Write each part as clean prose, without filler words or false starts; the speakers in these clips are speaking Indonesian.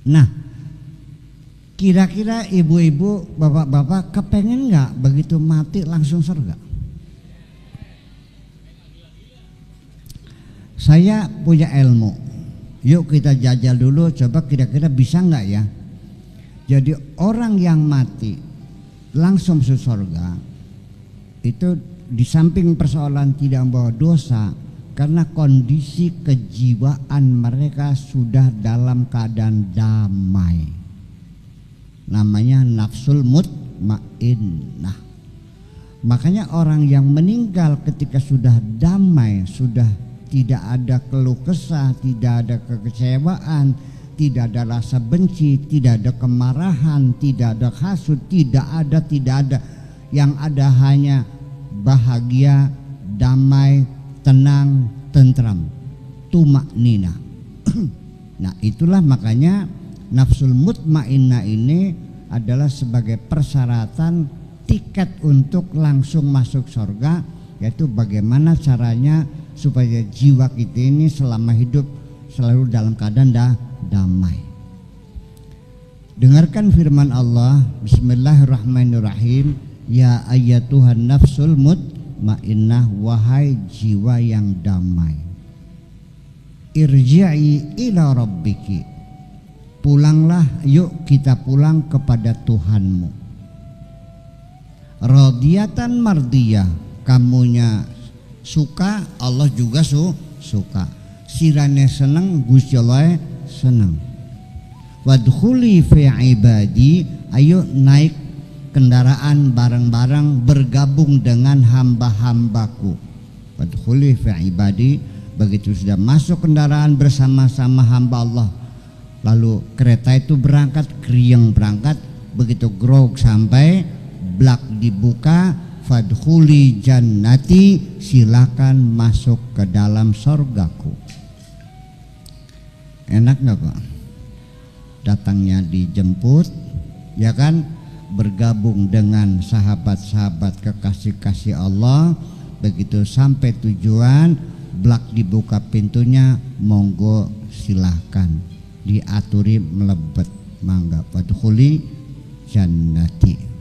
Nah, kira-kira ibu-ibu, bapak-bapak kepengen nggak begitu mati langsung surga? Saya punya ilmu. Yuk kita jajal dulu, coba kira-kira bisa nggak ya? Jadi orang yang mati langsung masuk surga itu di samping persoalan tidak membawa dosa, karena kondisi kejiwaan mereka sudah dalam keadaan damai. Namanya nafsul mutmainnah. Makanya orang yang meninggal ketika sudah damai, sudah tidak ada keluh kesah, tidak ada kekecewaan, tidak ada rasa benci, tidak ada kemarahan, tidak ada hasud, tidak ada. Yang ada hanya bahagia, damai, tenang, tentram, tumaknina. Nah, itulah makanya nafsul mutmainnah ini adalah sebagai persyaratan tiket untuk langsung masuk surga, yaitu bagaimana caranya supaya jiwa kita ini selama hidup selalu dalam keadaan damai. Dengarkan firman Allah, Bismillahirrahmanirrahim. Ya ayyatuhan nafsul mutmainnah, wahai jiwa yang damai. Irji'i ila rabbiki, pulanglah, yuk kita pulang kepada Tuhanmu. Radiyatan mardiyah, kamunya suka, Allah juga suka. Sirane seneng, Gusti Allah seneng. Wadkhuli fi ibadi, ayo naik kendaraan bareng-bareng bergabung dengan hamba-hambaku. Wadkhuli fi ibadi, begitu sudah masuk kendaraan bersama-sama hamba Allah, lalu kereta itu berangkat, krieng berangkat, begitu grog sampai blak dibuka, fadkhuli jannati, silakan masuk ke dalam sorgaku. Enak nggak Pak? Datangnya dijemput, ya kan, bergabung dengan sahabat-sahabat kekasih-kasih Allah. Begitu sampai tujuan, blak dibuka pintunya, monggo silahkan, diaturi melebet, mangga fadkhuli jannati.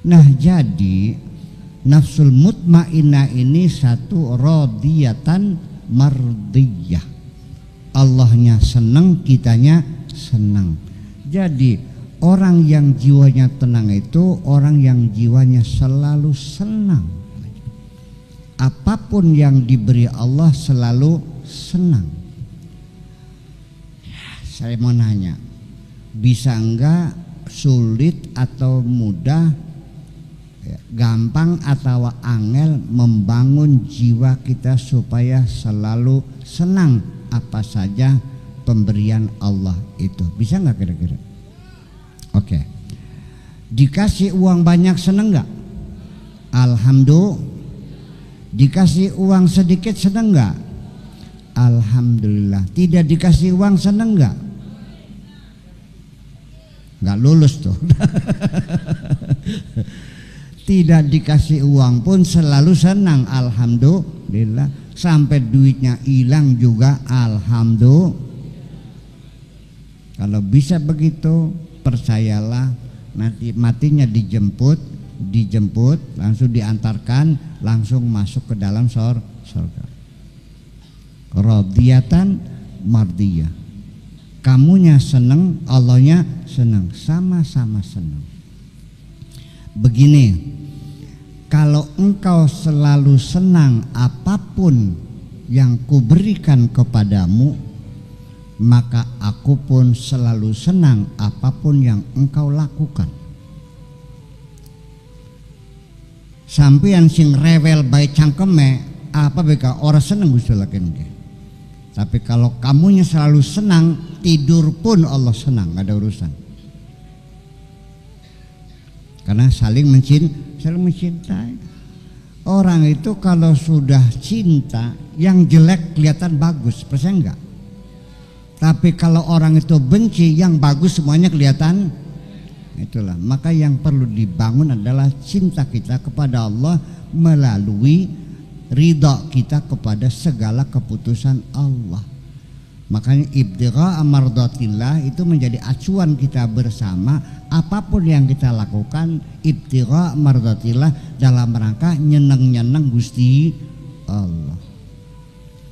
Nah, jadi nafsul mutmainnah ini satu radiyatan mardiyah. Allahnya senang, kitanya senang. Jadi orang yang jiwanya tenang itu orang yang jiwanya selalu senang. Apapun yang diberi Allah selalu senang. Saya mau nanya, bisa enggak, sulit atau mudah, gampang atau angel membangun jiwa kita supaya selalu senang apa saja pemberian Allah itu? Bisa nggak kira-kira? Oke. Dikasih uang banyak seneng nggak? Alhamdulillah. Dikasih uang sedikit seneng nggak? Alhamdulillah. Tidak dikasih uang seneng nggak? Nggak lulus tuh. Tidak dikasih uang pun selalu senang, alhamdulillah. Sampai duitnya hilang juga alhamdulillah. Kalau bisa begitu, percayalah, nanti matinya dijemput, langsung diantarkan, langsung masuk ke dalam surga. Radiyatan mardiyah, kamunya senang, Allahnya senang, sama-sama senang. Begini, kalau engkau selalu senang apapun yang kuberikan kepadamu, maka aku pun selalu senang apapun yang engkau lakukan. Sampeyan sing rewel bae cangkeme, apa beka orang seneng Gusti Allah kenke. Tapi kalau kamunya selalu senang, tidur pun Allah senang, gak ada urusan. Karena saling mencintai. Orang itu kalau sudah cinta, yang jelek kelihatan bagus, percaya enggak? Tapi kalau orang itu benci, yang bagus semuanya kelihatan. Itulah, maka yang perlu dibangun adalah cinta kita kepada Allah melalui ridha kita kepada segala keputusan Allah. Makanya ibtigha mardatillah itu menjadi acuan kita bersama. Apapun yang kita lakukan ibtigha mardatillah dalam rangka nyeneng-nyeneng Gusti Allah.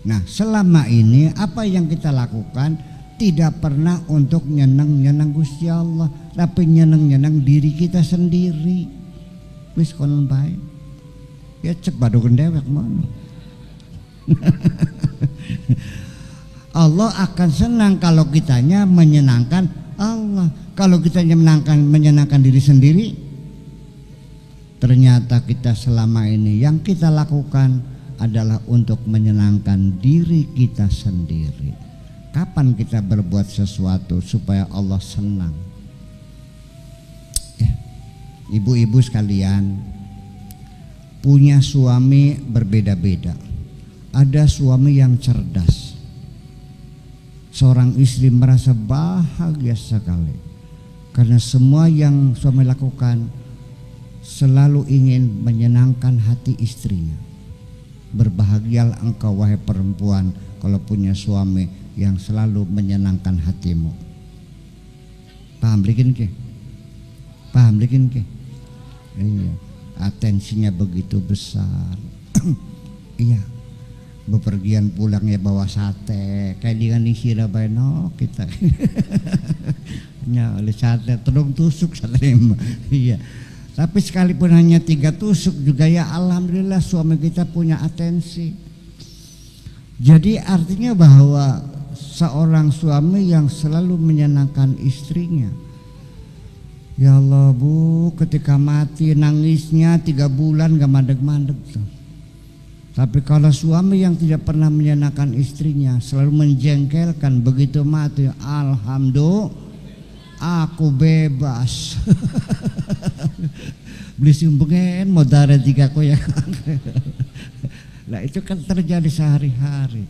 Nah, selama ini apa yang kita lakukan tidak pernah untuk nyeneng-nyeneng Gusti Allah, tapi nyeneng-nyeneng diri kita sendiri. Wis konon bae. Ya cek badogen dewek mana. Allah akan senang kalau kitanya menyenangkan Allah. Kalau kitanya menyenangkan diri sendiri, ternyata kita selama ini yang kita lakukan adalah untuk menyenangkan diri kita sendiri. Kapan kita berbuat sesuatu supaya Allah senang? Ibu-ibu sekalian, punya suami berbeda-beda. Ada suami yang cerdas. Seorang istri merasa bahagia sekali karena semua yang suami lakukan selalu ingin menyenangkan hati istrinya. Berbahagialah engkau wahai perempuan kalau punya suami yang selalu menyenangkan hatimu. Paham bikin ke? Paham bikin ke? Iya, atensinya begitu besar. Iya, bepergian pulangnya bawa sate kayak dengan isira baeno kita. Ya, oleh sate terung tusuk sate. Iya. Tapi sekalipun hanya 3 tusuk juga ya alhamdulillah suami kita punya atensi. Jadi artinya bahwa seorang suami yang selalu menyenangkan istrinya. Ya Allah bu, ketika mati nangisnya 3 bulan gak mandek-mandek tuh. Tapi kalau suami yang tidak pernah menyenangkan istrinya, selalu menjengkelkan, begitu mati, alhamdulillah aku bebas. Beli sumbengen modal 3 koyak. Nah itu kan terjadi sehari-hari.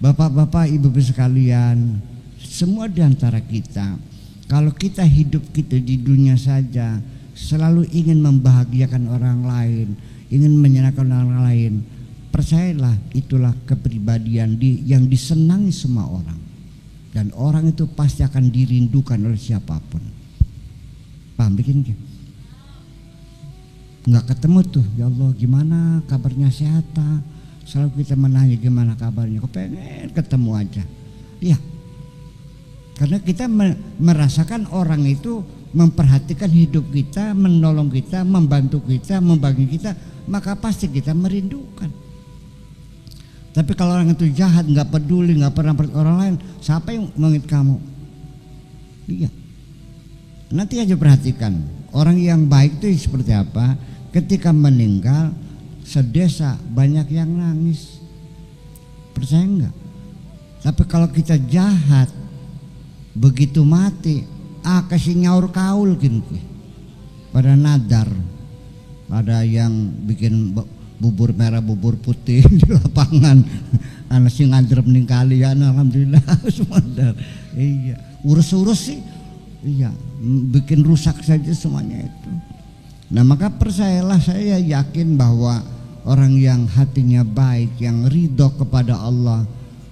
Bapak-bapak, ibu-ibu sekalian, semua di antara kita, kalau kita hidup kita di dunia saja selalu ingin membahagiakan orang lain, ingin menyenangkan orang lain, percayalah itulah kepribadian yang disenangi semua orang, dan orang itu pasti akan dirindukan oleh siapapun. Paham bikin ke? Nggak ketemu tuh, ya Allah gimana kabarnya, sehat tak? Selalu kita menanya gimana kabarnya, kok pengen ketemu aja. Iya, karena kita merasakan orang itu memperhatikan hidup kita, menolong kita, membantu kita, membagi kita, maka pasti kita merindukan. Tapi kalau orang itu jahat, nggak peduli, nggak pernah orang lain, siapa yang mengingat kamu? Iya. Nanti aja perhatikan orang yang baik itu seperti apa. Ketika meninggal sedesa banyak yang nangis. Percaya enggak? Tapi kalau kita jahat, begitu mati, kasih nyaur kaul gini. Pada nadar, ada yang bikin bubur merah bubur putih di lapangan. Anak sing ngadrep ning kalian, alhamdulillah semua. Iya, urus-urus sih. Iya, bikin rusak saja semuanya itu. Nah maka percayalah, saya yakin bahwa orang yang hatinya baik, yang ridho kepada Allah,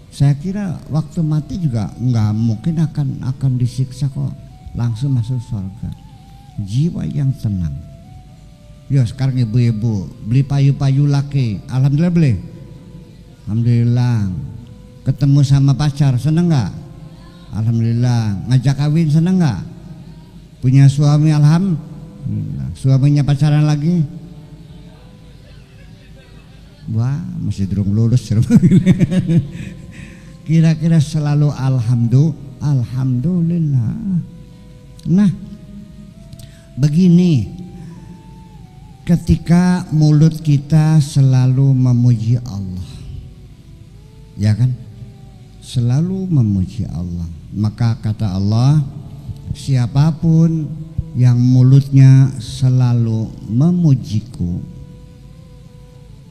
saya kira waktu mati juga nggak mungkin akan disiksa kok, langsung masuk surga. Jiwa yang tenang. Yo sekarang ibu-ibu beli payu-payu laki, alhamdulillah beli. Alhamdulillah. Ketemu sama pacar seneng nggak? Alhamdulillah. Ngajak kawin seneng nggak? Punya suami alhamdulillah. Suaminya pacaran lagi? Wah masih durung lulus. Kira-kira selalu alhamdulillah. Nah begini, ketika mulut kita selalu memuji Allah, ya kan, selalu memuji Allah, maka kata Allah, siapapun yang mulutnya selalu memujiku,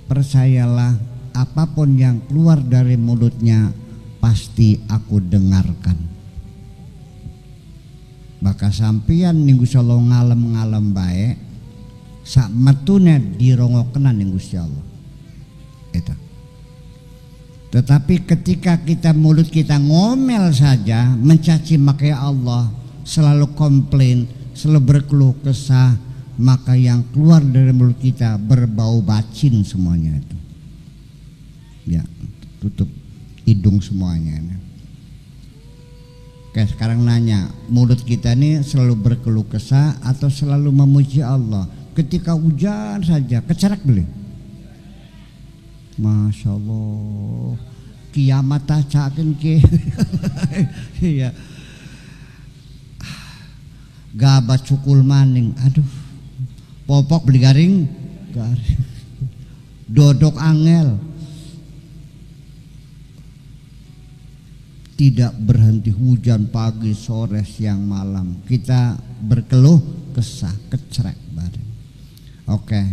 percayalah apapun yang keluar dari mulutnya pasti aku dengarkan. Maka sampian ning Gusti Allah ngalem-ngalem bae, sak metune dirongokenan ning Gusti Allah. Eta. Tetapi ketika mulut kita ngomel saja, mencaci maki Allah, selalu komplain, selalu berkeluh kesah, maka yang keluar dari mulut kita berbau bacin semuanya itu. Ya, tutup hidung semuanya. Oke, sekarang nanya, mulut kita ini selalu berkeluh kesah atau selalu memuji Allah? Ketika hujan saja, kecerak beli. Masya Allah, kiamat tacakin ke, iya, gabat cukul maning, aduh, popok beli garing, dodok angel, tidak berhenti hujan pagi, sore, siang, malam, kita berkeluh kesah, kecerek bareng. Oke,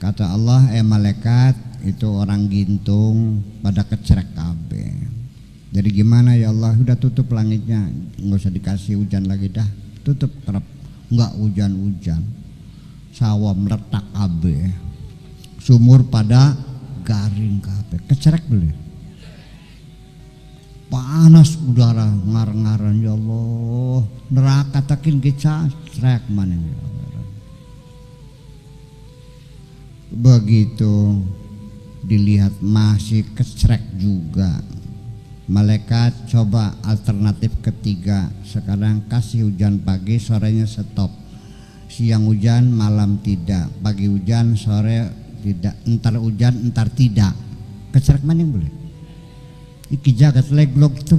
kata Allah, malaikat itu orang gintung pada kecerek kabeh. Jadi gimana ya Allah, udah tutup langitnya, nggak usah dikasih hujan lagi dah, tutup kerap, nggak hujan-hujan, sawah meletak kabeh, sumur pada garing kabeh, kecerek beli, panas udara ngar-ngaran ya Allah, neraka takin kecerek mana ya Allah. Begitu dilihat masih kecerek juga, malaikat coba alternatif ketiga, sekarang kasih hujan pagi, sorenya stop, siang hujan, malam tidak, pagi hujan, sore tidak, entar hujan, entar tidak, kecerek mana yang boleh? Iki jagat leglok itu.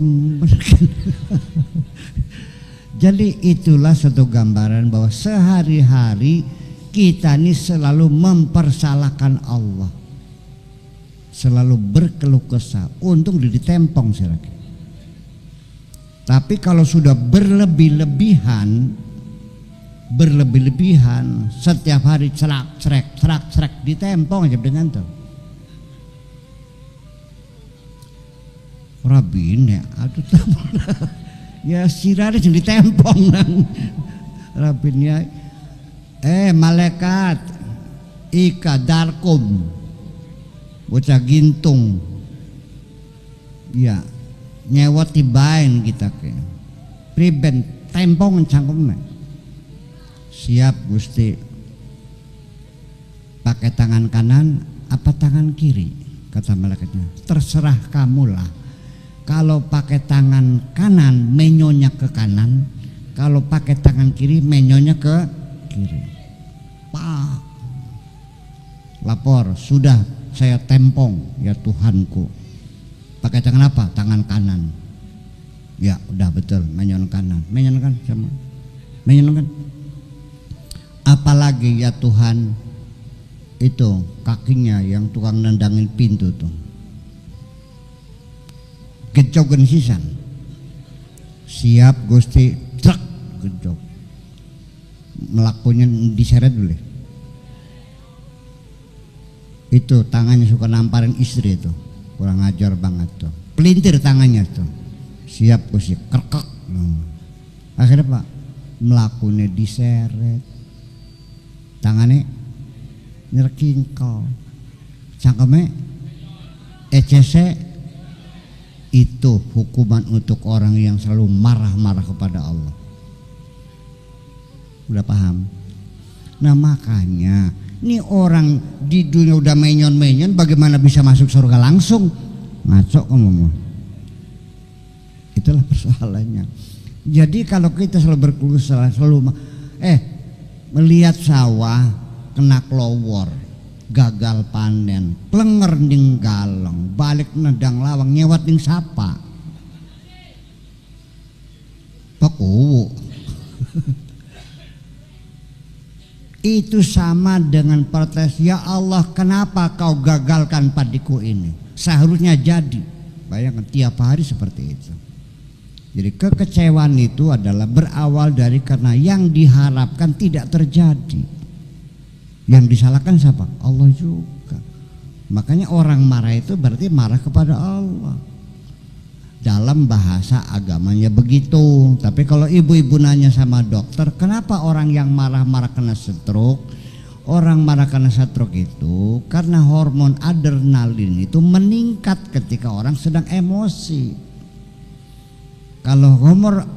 Jadi itulah satu gambaran bahwa sehari-hari kita ini selalu mempersalahkan Allah, selalu berkeluh kesah, untung ditempong sih lagi. Tapi kalau sudah berlebih-lebihan, setiap hari cerak ditempong aja dengan tuh. Rabin ya, aduh ya sirari yang ditempong nang Rabinnya. Malaikat ika darkum, bocah gintung, ya nyewot tibain kita ke priben tempong cangkemnya. Siap Gusti, pakai tangan kanan apa tangan kiri? Kata malaikatnya, terserah kamulah. Kalau pakai tangan kanan menyonya ke kanan, kalau pakai tangan kiri menyonya ke kiri. Pak, lapor, sudah saya tempong ya Tuhanku. Pakai tangan apa? Tangan kanan. Ya udah betul, menyon kanan, menyon kan sama, menyon kan. Apalagi ya Tuhan, itu kakinya yang tukang nendangin pintu tuh, gejogen sisan. Siap Gusti, truk gejog, melakunya diseret dulu. Itu tangannya suka namparin istri itu, kurang ajar banget tuh, pelintir tangannya tuh. Siap Gusti, kerkek. Akhirnya Pak, melakunya diseret, tangannya nyerkingkol, cangkemnya ECC. Itu hukuman untuk orang yang selalu marah-marah kepada Allah. Udah paham? Nah makanya ini orang di dunia udah menyon-menyon, bagaimana bisa masuk surga langsung? Ngaco kamu. Itulah persoalannya. Jadi kalau kita selalu berkeluh selalu melihat sawah kena kelowor, gagal panen, plenger ning galong, balik nedang lawang, nyewat ning sapa. Paku. Itu sama dengan protes, ya Allah kenapa kau gagalkan padiku ini, seharusnya jadi. Bayangkan tiap hari seperti itu. Jadi kekecewaan itu adalah berawal dari karena yang diharapkan tidak terjadi. Yang disalahkan siapa? Allah juga. Makanya orang marah itu berarti marah kepada Allah. Dalam bahasa agamanya begitu. Tapi kalau ibu-ibu nanya sama dokter, kenapa orang yang marah-marah kena stroke, orang marah karena stroke itu karena hormon adrenalin itu meningkat ketika orang sedang emosi. Kalau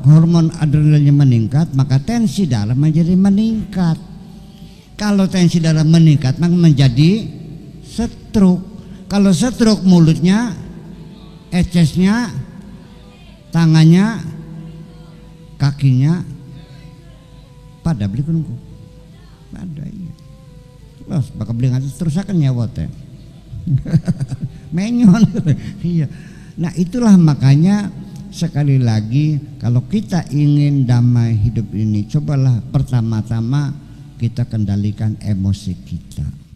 hormon adrenalinnya meningkat, maka tensi darah menjadi meningkat. Kalau tensi darah meningkat, maka menjadi stroke. Kalau stroke, mulutnya, ecesnya, tangannya, kakinya pada beli kunku. Pada iya. Terus bakal beli ngatus terus akan nyawa teh. Menyon. Iya. Nah, itulah makanya sekali lagi kalau kita ingin damai hidup ini, cobalah pertama-tama kita kendalikan emosi kita.